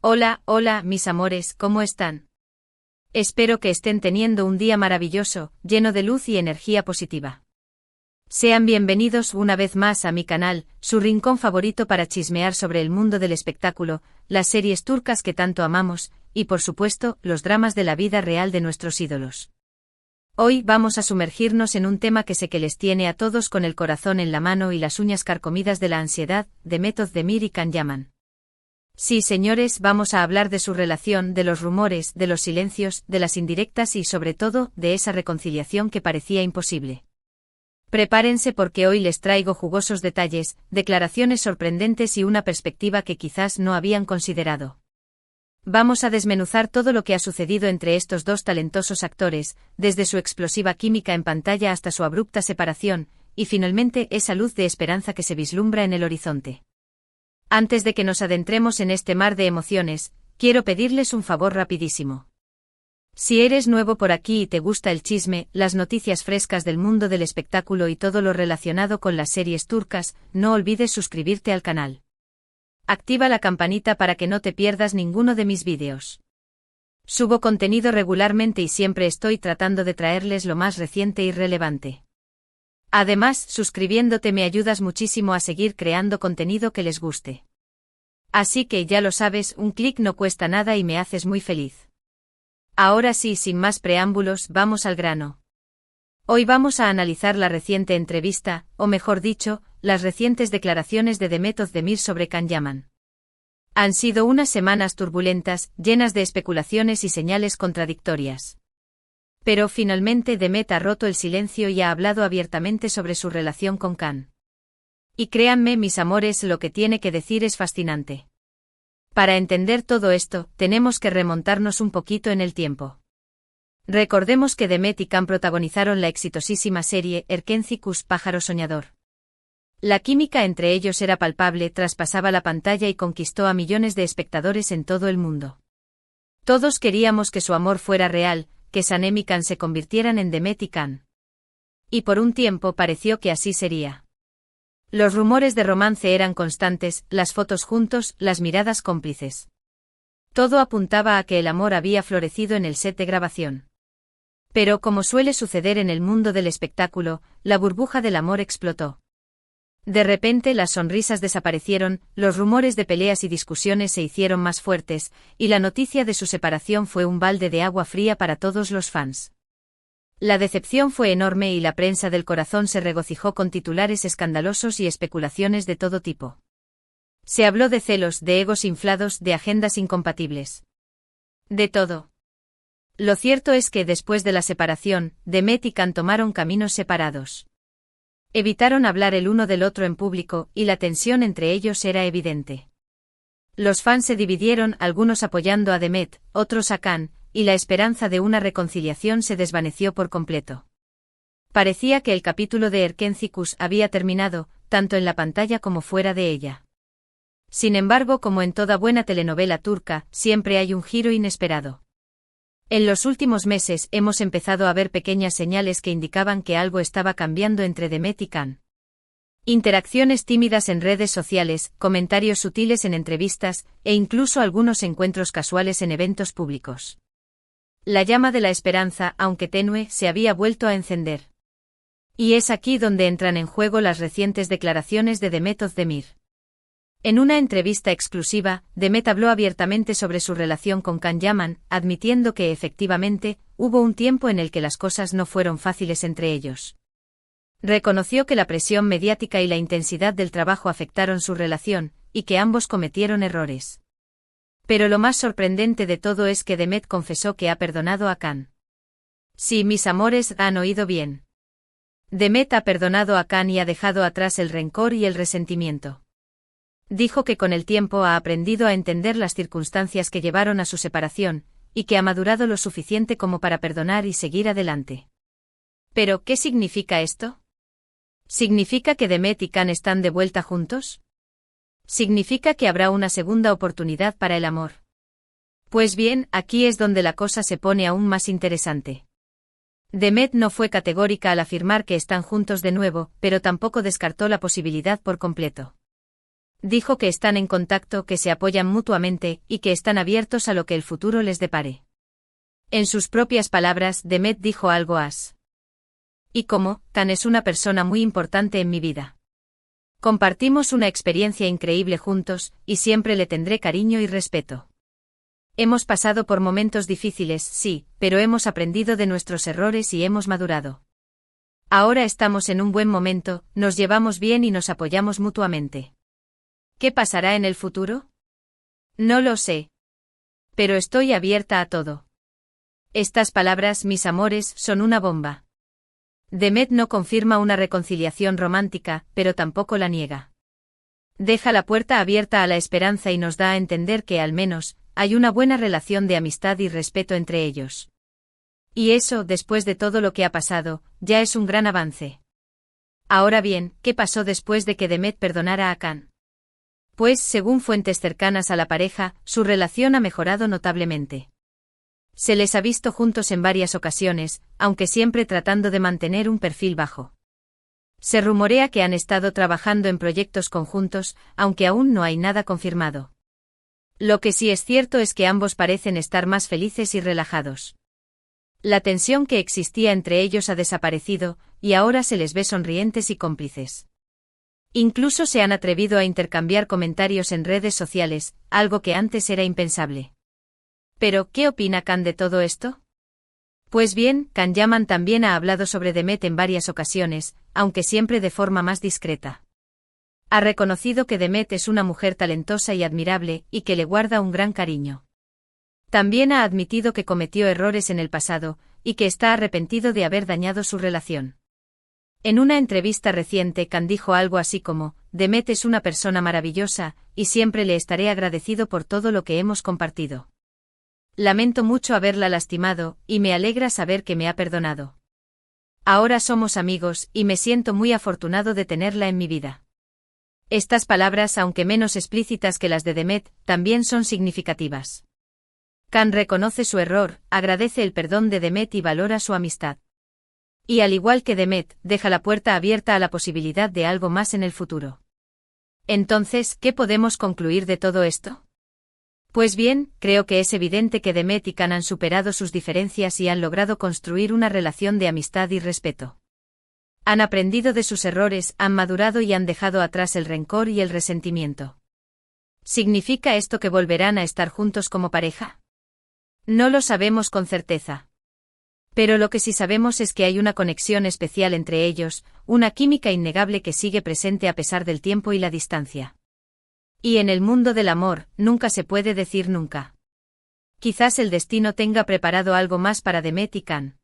Hola, hola, mis amores, ¿cómo están? Espero que estén teniendo un día maravilloso, lleno de luz y energía positiva. Sean bienvenidos una vez más a mi canal, su rincón favorito para chismear sobre el mundo del espectáculo, las series turcas que tanto amamos, y por supuesto, los dramas de la vida real de nuestros ídolos. Hoy vamos a sumergirnos en un tema que sé que les tiene a todos con el corazón en la mano y las uñas carcomidas de la ansiedad, Demet Özdemir y Can Yaman. Sí, señores, vamos a hablar de su relación, de los rumores, de los silencios, de las indirectas y sobre todo, de esa reconciliación que parecía imposible. Prepárense porque hoy les traigo jugosos detalles, declaraciones sorprendentes y una perspectiva que quizás no habían considerado. Vamos a desmenuzar todo lo que ha sucedido entre estos dos talentosos actores, desde su explosiva química en pantalla hasta su abrupta separación, y finalmente esa luz de esperanza que se vislumbra en el horizonte. Antes de que nos adentremos en este mar de emociones, quiero pedirles un favor rapidísimo. Si eres nuevo por aquí y te gusta el chisme, las noticias frescas del mundo del espectáculo y todo lo relacionado con las series turcas, no olvides suscribirte al canal. Activa la campanita para que no te pierdas ninguno de mis vídeos. Subo contenido regularmente y siempre estoy tratando de traerles lo más reciente y relevante. Además, suscribiéndote me ayudas muchísimo a seguir creando contenido que les guste. Así que ya lo sabes, un clic no cuesta nada y me haces muy feliz. Ahora sí, sin más preámbulos, vamos al grano. Hoy vamos a analizar la reciente entrevista, o mejor dicho, las recientes declaraciones de Demet Özdemir sobre Can Yaman. Han sido unas semanas turbulentas, llenas de especulaciones y señales contradictorias. Pero finalmente Demet ha roto el silencio y ha hablado abiertamente sobre su relación con Can. Y créanme, mis amores, lo que tiene que decir es fascinante. Para entender todo esto, tenemos que remontarnos un poquito en el tiempo. Recordemos que Demet y Can protagonizaron la exitosísima serie Erkenci Pájaro Soñador. La química entre ellos era palpable, traspasaba la pantalla y conquistó a millones de espectadores en todo el mundo. Todos queríamos que su amor fuera real, que Sanem y Can se convirtieran en Demet y Can. Y por un tiempo pareció que así sería. Los rumores de romance eran constantes, las fotos juntos, las miradas cómplices. Todo apuntaba a que el amor había florecido en el set de grabación. Pero como suele suceder en el mundo del espectáculo, la burbuja del amor explotó. De repente las sonrisas desaparecieron, los rumores de peleas y discusiones se hicieron más fuertes, y la noticia de su separación fue un balde de agua fría para todos los fans. La decepción fue enorme y la prensa del corazón se regocijó con titulares escandalosos y especulaciones de todo tipo. Se habló de celos, de egos inflados, de agendas incompatibles. De todo. Lo cierto es que después de la separación, Demet y Can tomaron caminos separados. Evitaron hablar el uno del otro en público, y la tensión entre ellos era evidente. Los fans se dividieron, algunos apoyando a Demet, otros a Can, y la esperanza de una reconciliación se desvaneció por completo. Parecía que el capítulo de Erkenci había terminado, tanto en la pantalla como fuera de ella. Sin embargo, como en toda buena telenovela turca, siempre hay un giro inesperado. En los últimos meses hemos empezado a ver pequeñas señales que indicaban que algo estaba cambiando entre Demet y Can. Interacciones tímidas en redes sociales, comentarios sutiles en entrevistas, e incluso algunos encuentros casuales en eventos públicos. La llama de la esperanza, aunque tenue, se había vuelto a encender. Y es aquí donde entran en juego las recientes declaraciones de Demet Özdemir. En una entrevista exclusiva, Demet habló abiertamente sobre su relación con Can Yaman, admitiendo que efectivamente, hubo un tiempo en el que las cosas no fueron fáciles entre ellos. Reconoció que la presión mediática y la intensidad del trabajo afectaron su relación, y que ambos cometieron errores. Pero lo más sorprendente de todo es que Demet confesó que ha perdonado a Can. Sí, mis amores, han oído bien. Demet ha perdonado a Can y ha dejado atrás el rencor y el resentimiento. Dijo que con el tiempo ha aprendido a entender las circunstancias que llevaron a su separación, y que ha madurado lo suficiente como para perdonar y seguir adelante. ¿Pero qué significa esto? ¿Significa que Demet y Can están de vuelta juntos? ¿Significa que habrá una segunda oportunidad para el amor? Pues bien, aquí es donde la cosa se pone aún más interesante. Demet no fue categórica al afirmar que están juntos de nuevo, pero tampoco descartó la posibilidad por completo. Dijo que están en contacto, que se apoyan mutuamente, y que están abiertos a lo que el futuro les depare. En sus propias palabras, Demet dijo algo así. Y como, Can es una persona muy importante en mi vida. Compartimos una experiencia increíble juntos, y siempre le tendré cariño y respeto. Hemos pasado por momentos difíciles, sí, pero hemos aprendido de nuestros errores y hemos madurado. Ahora estamos en un buen momento, nos llevamos bien y nos apoyamos mutuamente. ¿Qué pasará en el futuro? No lo sé. Pero estoy abierta a todo. Estas palabras, mis amores, son una bomba. Demet no confirma una reconciliación romántica, pero tampoco la niega. Deja la puerta abierta a la esperanza y nos da a entender que, al menos, hay una buena relación de amistad y respeto entre ellos. Y eso, después de todo lo que ha pasado, ya es un gran avance. Ahora bien, ¿qué pasó después de que Demet perdonara a Can? Pues, según fuentes cercanas a la pareja, su relación ha mejorado notablemente. Se les ha visto juntos en varias ocasiones, aunque siempre tratando de mantener un perfil bajo. Se rumorea que han estado trabajando en proyectos conjuntos, aunque aún no hay nada confirmado. Lo que sí es cierto es que ambos parecen estar más felices y relajados. La tensión que existía entre ellos ha desaparecido, y ahora se les ve sonrientes y cómplices. Incluso se han atrevido a intercambiar comentarios en redes sociales, algo que antes era impensable. Pero, ¿qué opina Can de todo esto? Pues bien, Can Yaman también ha hablado sobre Demet en varias ocasiones, aunque siempre de forma más discreta. Ha reconocido que Demet es una mujer talentosa y admirable, y que le guarda un gran cariño. También ha admitido que cometió errores en el pasado, y que está arrepentido de haber dañado su relación. En una entrevista reciente, Can dijo algo así como: Demet es una persona maravillosa, y siempre le estaré agradecido por todo lo que hemos compartido. Lamento mucho haberla lastimado, y me alegra saber que me ha perdonado. Ahora somos amigos, y me siento muy afortunado de tenerla en mi vida. Estas palabras, aunque menos explícitas que las de Demet, también son significativas. Can reconoce su error, agradece el perdón de Demet y valora su amistad. Y al igual que Demet, deja la puerta abierta a la posibilidad de algo más en el futuro. Entonces, ¿qué podemos concluir de todo esto? Pues bien, creo que es evidente que Demet y Can han superado sus diferencias y han logrado construir una relación de amistad y respeto. Han aprendido de sus errores, han madurado y han dejado atrás el rencor y el resentimiento. ¿Significa esto que volverán a estar juntos como pareja? No lo sabemos con certeza. Pero lo que sí sabemos es que hay una conexión especial entre ellos, una química innegable que sigue presente a pesar del tiempo y la distancia. Y en el mundo del amor, nunca se puede decir nunca. Quizás el destino tenga preparado algo más para Demet y Can.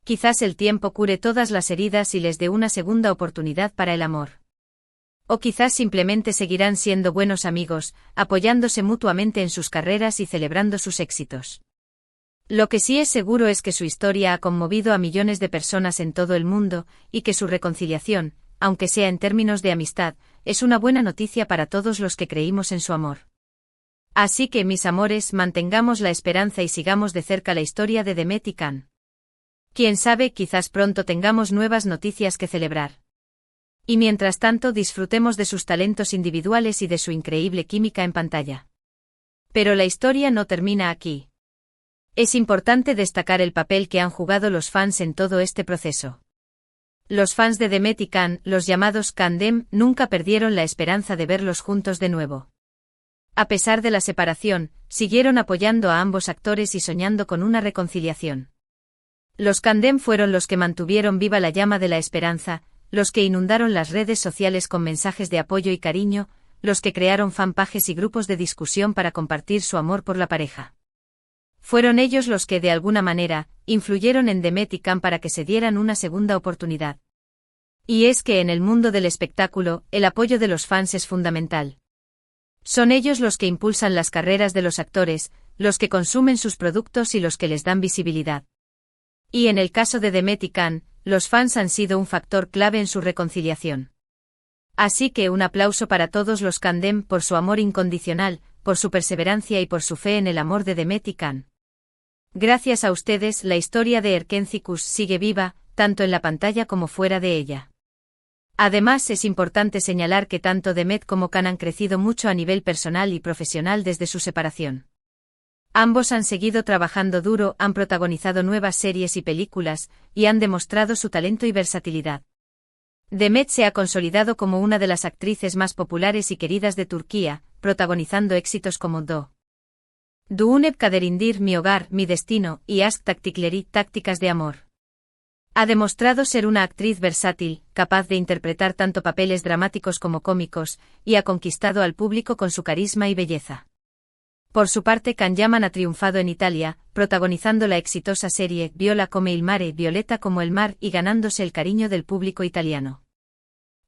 Quizás el tiempo cure todas las heridas y les dé una segunda oportunidad para el amor. O quizás simplemente seguirán siendo buenos amigos, apoyándose mutuamente en sus carreras y celebrando sus éxitos. Lo que sí es seguro es que su historia ha conmovido a millones de personas en todo el mundo, y que su reconciliación, aunque sea en términos de amistad, es una buena noticia para todos los que creímos en su amor. Así que, mis amores, mantengamos la esperanza y sigamos de cerca la historia de Demet y Can. Quién sabe, quizás pronto tengamos nuevas noticias que celebrar. Y mientras tanto disfrutemos de sus talentos individuales y de su increíble química en pantalla. Pero la historia no termina aquí. Es importante destacar el papel que han jugado los fans en todo este proceso. Los fans de Demet y Can, los llamados Candem, nunca perdieron la esperanza de verlos juntos de nuevo. A pesar de la separación, siguieron apoyando a ambos actores y soñando con una reconciliación. Los Candem fueron los que mantuvieron viva la llama de la esperanza, los que inundaron las redes sociales con mensajes de apoyo y cariño, los que crearon fanpages y grupos de discusión para compartir su amor por la pareja. Fueron ellos los que, de alguna manera, influyeron en Demet y Can para que se dieran una segunda oportunidad. Y es que en el mundo del espectáculo, el apoyo de los fans es fundamental. Son ellos los que impulsan las carreras de los actores, los que consumen sus productos y los que les dan visibilidad. Y en el caso de Demet y Can, los fans han sido un factor clave en su reconciliación. Así que un aplauso para todos los Candem por su amor incondicional, por su perseverancia y por su fe en el amor de Demet y Can. Gracias a ustedes, la historia de Erkenci Kuş sigue viva, tanto en la pantalla como fuera de ella. Además, es importante señalar que tanto Demet como Can han crecido mucho a nivel personal y profesional desde su separación. Ambos han seguido trabajando duro, han protagonizado nuevas series y películas, y han demostrado su talento y versatilidad. Demet se ha consolidado como una de las actrices más populares y queridas de Turquía, protagonizando éxitos como Düğün Kaderindir, Mi hogar, mi destino, y Aşk Taktikleri, Tácticas de amor. Ha demostrado ser una actriz versátil, capaz de interpretar tanto papeles dramáticos como cómicos, y ha conquistado al público con su carisma y belleza. Por su parte, Can Yaman ha triunfado en Italia, protagonizando la exitosa serie Viola come il mare, Violeta como el mar, y ganándose el cariño del público italiano.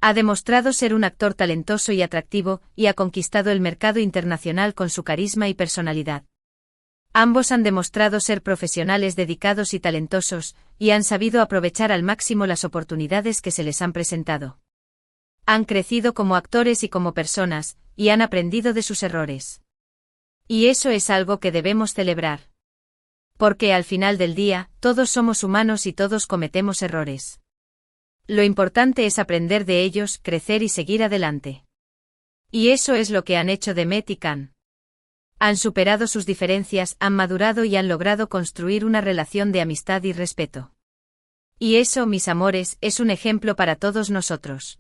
Ha demostrado ser un actor talentoso y atractivo, y ha conquistado el mercado internacional con su carisma y personalidad. Ambos han demostrado ser profesionales dedicados y talentosos, y han sabido aprovechar al máximo las oportunidades que se les han presentado. Han crecido como actores y como personas, y han aprendido de sus errores. Y eso es algo que debemos celebrar. Porque al final del día, todos somos humanos y todos cometemos errores. Lo importante es aprender de ellos, crecer y seguir adelante. Y eso es lo que han hecho Demet y Can. Han superado sus diferencias, han madurado y han logrado construir una relación de amistad y respeto. Y eso, mis amores, es un ejemplo para todos nosotros.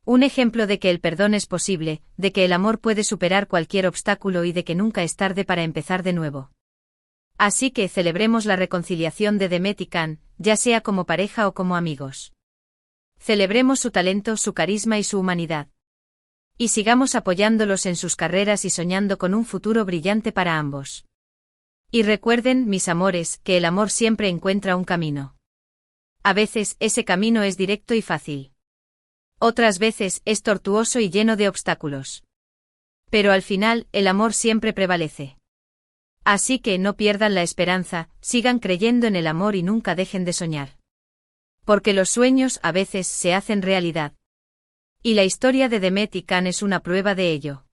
Un ejemplo de que el perdón es posible, de que el amor puede superar cualquier obstáculo y de que nunca es tarde para empezar de nuevo. Así que celebremos la reconciliación de Demet y Can, ya sea como pareja o como amigos. Celebremos su talento, su carisma y su humanidad. Y sigamos apoyándolos en sus carreras y soñando con un futuro brillante para ambos. Y recuerden, mis amores, que el amor siempre encuentra un camino. A veces, ese camino es directo y fácil. Otras veces, es tortuoso y lleno de obstáculos. Pero al final, el amor siempre prevalece. Así que no pierdan la esperanza, sigan creyendo en el amor y nunca dejen de soñar. Porque los sueños a veces se hacen realidad. Y la historia de Demet y Can es una prueba de ello.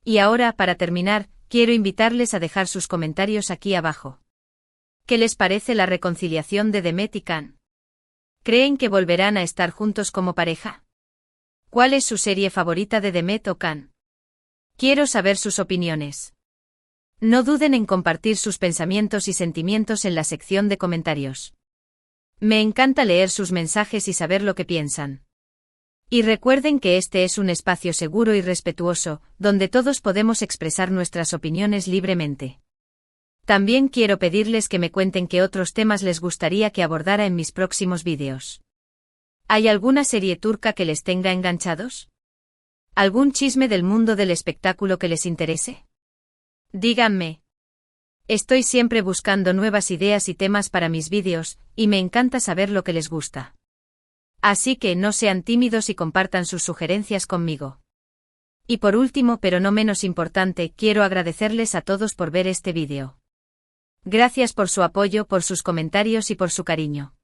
Y ahora, para terminar, quiero invitarles a dejar sus comentarios aquí abajo. ¿Qué les parece la reconciliación de Demet y Can? ¿Creen que volverán a estar juntos como pareja? ¿Cuál es su serie favorita de Demet o Can? Quiero saber sus opiniones. No duden en compartir sus pensamientos y sentimientos en la sección de comentarios. Me encanta leer sus mensajes y saber lo que piensan. Y recuerden que este es un espacio seguro y respetuoso, donde todos podemos expresar nuestras opiniones libremente. También quiero pedirles que me cuenten qué otros temas les gustaría que abordara en mis próximos vídeos. ¿Hay alguna serie turca que les tenga enganchados? ¿Algún chisme del mundo del espectáculo que les interese? Díganme. Estoy siempre buscando nuevas ideas y temas para mis vídeos, y me encanta saber lo que les gusta. Así que no sean tímidos y compartan sus sugerencias conmigo. Y por último, pero no menos importante, quiero agradecerles a todos por ver este vídeo. Gracias por su apoyo, por sus comentarios y por su cariño.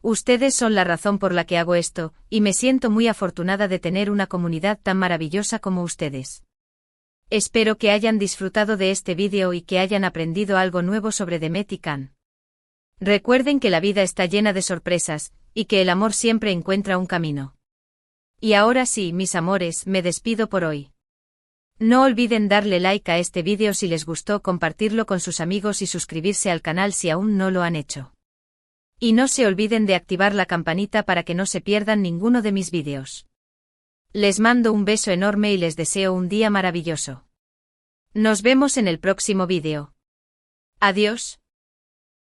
Ustedes son la razón por la que hago esto, y me siento muy afortunada de tener una comunidad tan maravillosa como ustedes. Espero que hayan disfrutado de este vídeo y que hayan aprendido algo nuevo sobre Demet y Can. Recuerden que la vida está llena de sorpresas, y que el amor siempre encuentra un camino. Y ahora sí, mis amores, me despido por hoy. No olviden darle like a este vídeo si les gustó, compartirlo con sus amigos y suscribirse al canal si aún no lo han hecho. Y no se olviden de activar la campanita para que no se pierdan ninguno de mis vídeos. Les mando un beso enorme y les deseo un día maravilloso. Nos vemos en el próximo vídeo. Adiós.